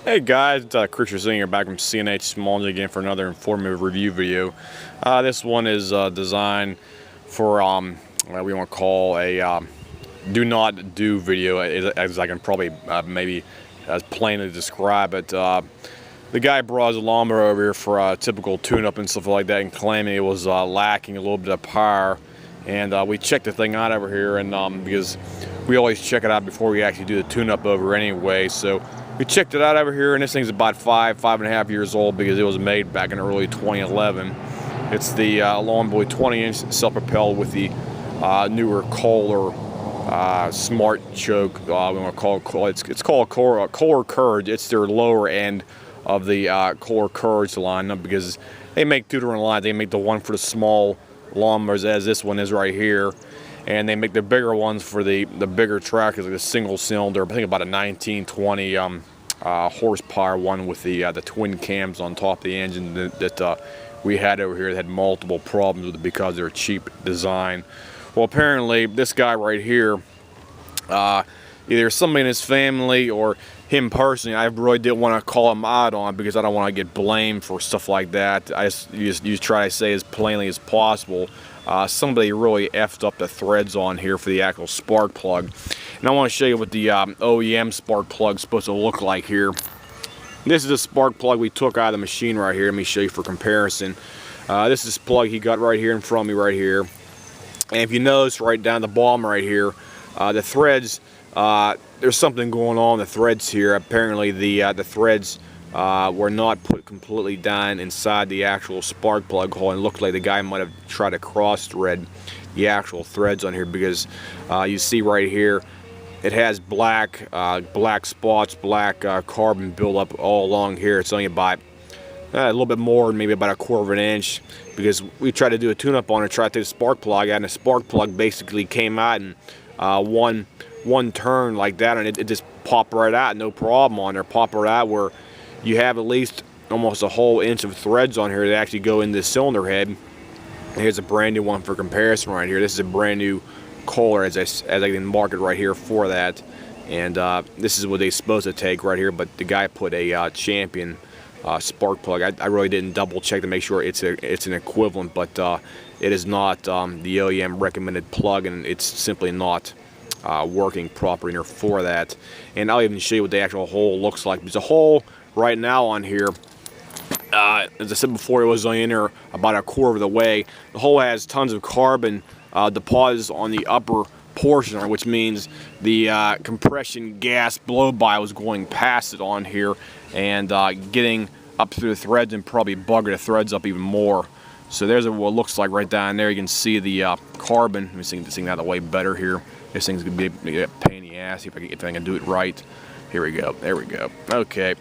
Hey guys, it's Chris here back from CNH Small again for another informative review video. This one is designed for what we want to call a do not do video, as I can probably maybe as plainly describe it. The guy brought his lawnmower over here for a typical tune-up and stuff like that, and claiming it was lacking a little bit of power. And we checked the thing out over here, and because we always check it out before we actually do the tune-up over anyway, so we checked it out over here, and this thing's about five and a half years old because it was made back in early 2011. It's the Lawn Boy 20-inch self-propelled with the newer Kohler smart choke. We want to call it. It's called Kohler Courage. It's their lower end of the Kohler Courage line because they make two different lines. They make the one for the small lawnmowers, as this one is right here, and they make the bigger ones for the bigger tractors, like a single cylinder. I think about a 1920 horsepower one with the twin cams on top of the engine that we had over here that had multiple problems with it because they're cheap design. Well, apparently this guy right here, either somebody in his family or him personally, I really didn't want to call him out on because I don't want to get blamed for stuff like that. You just try to say as plainly as possible. Somebody really effed up the threads on here for the actual spark plug. And I want to show you what the OEM spark plug is supposed to look like here. This is a spark plug we took out of the machine right here. Let me show you for comparison. This is the plug he got right here in front of me right here. And if you notice right down the bottom right here, the threads, there's something going on in the threads here. Apparently the threads were not put completely down inside the actual spark plug hole, and it looked like the guy might have tried to cross thread the actual threads on here because you see right here it has black spots, black carbon buildup all along here. It's only about a little bit more, maybe about a quarter of an inch, because we tried to do a tune-up on it, tried to take the spark plug out, and the spark plug basically came out in one turn like that, and it just popped right out, no problem on there. Pop right out where you have at least almost a whole inch of threads on here that actually go in the cylinder head. And here's a brand new one for comparison right here. This is a brand new Kohler as I can mark it right here for that, and this is what they're supposed to take right here. But the guy put a Champion spark plug. I really didn't double check to make sure it's an equivalent, but it is not the OEM recommended plug, and it's simply not working properly enough for that. And I'll even show you what the actual hole looks like. There's a hole right now on here. As I said before, it was only in there about a quarter of the way. The hole has tons of carbon deposits on the upper portion, which means the compression gas blow-by was going past it on here and getting up through the threads and probably bugger the threads up even more. So there's what it looks like right down there. You can see the carbon. Let me see this thing out of the way better here. This thing's gonna be a pain in the ass if I can do it right. Here we go. There we go. Okay.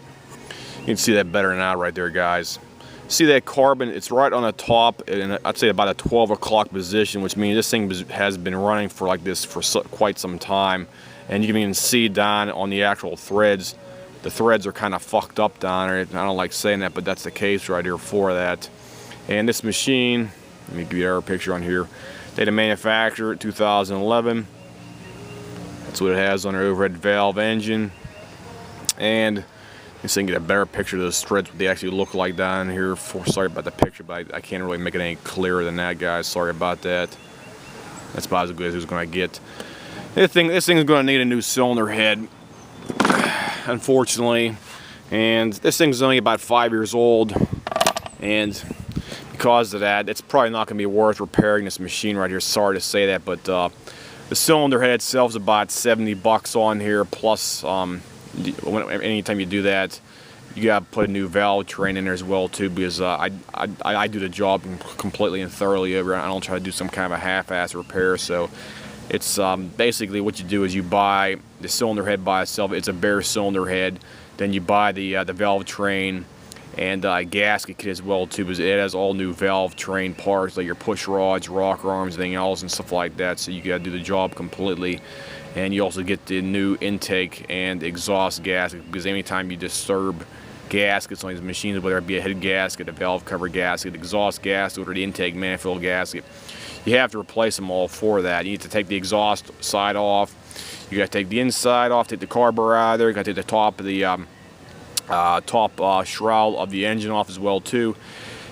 You can see that better now right there, guys. See that carbon? It's right on the top, and I'd say about a 12 o'clock position, which means this thing has been running for like this for quite some time. And you can even see down on the actual threads, the threads are kind of fucked up down there. I don't like saying that, but that's the case right here for that. And this machine, let me give you a picture on here. They had a manufacturer 2011. That's what it has on their overhead valve engine. And so you can get a better picture of those threads, what they actually look like down here. Sorry about the picture, but I can't really make it any clearer than that, guys. Sorry about that. That's about as good as it's going to get. This thing is going to need a new cylinder head, unfortunately. And this thing's only about 5 years old, and because of that, it's probably not going to be worth repairing this machine right here. Sorry to say that, but the cylinder head itself is about $70 on here, plus anytime you do that, you gotta put a new valve train in there as well too, because I do the job completely and thoroughly over. I don't try to do some kind of a half-ass repair. So it's basically what you do is you buy the cylinder head by itself. It's a bare cylinder head. Then you buy the valve train and gasket kit as well too, because it has all new valve train parts like your push rods, rocker arms, anything else and stuff like that. So you gotta do the job completely. And you also get the new intake and exhaust gasket, because anytime you disturb gaskets on these machines, whether it be a head gasket, a valve cover gasket, exhaust gasket, or the intake manifold gasket, you have to replace them all for that. You need to take the exhaust side off, you got to take the inside off, take the carburetor out of there, you got to take the top of the top shroud of the engine off as well too.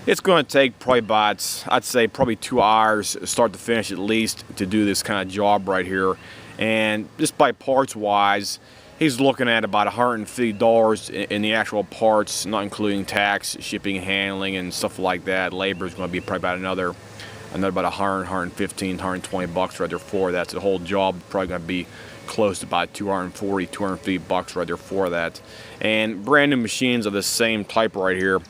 It's going to take probably about, I'd say probably 2 hours start to finish at least to do this kind of job right here. And just by parts wise, he's looking at about $150 in the actual parts, not including tax, shipping, handling, and stuff like that. Labor is going to be probably about another about 100, 115, 120 bucks right there for that. So the whole job probably going to be close to about 240, 250 bucks right there for that. And brand new machines of the same type right here.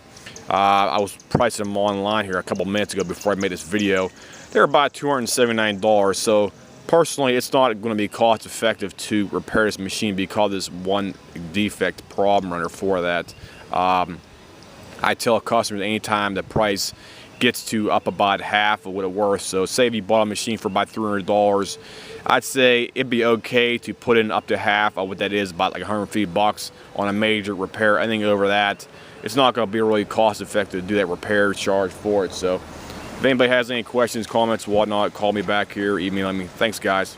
I was pricing them online here a couple minutes ago before I made this video. They're about $279. So personally, it's not going to be cost effective to repair this machine because of this one defect problem runner for that. I tell customers anytime the price gets to up about half of what it worth. So say if you bought a machine for about $300, I'd say it'd be okay to put in up to half of what that is, about like 150 bucks on a major repair. Anything over that, it's not going to be really cost effective to do that repair charge for it. So if anybody has any questions, comments, whatnot, call me back here, email me. Thanks, guys.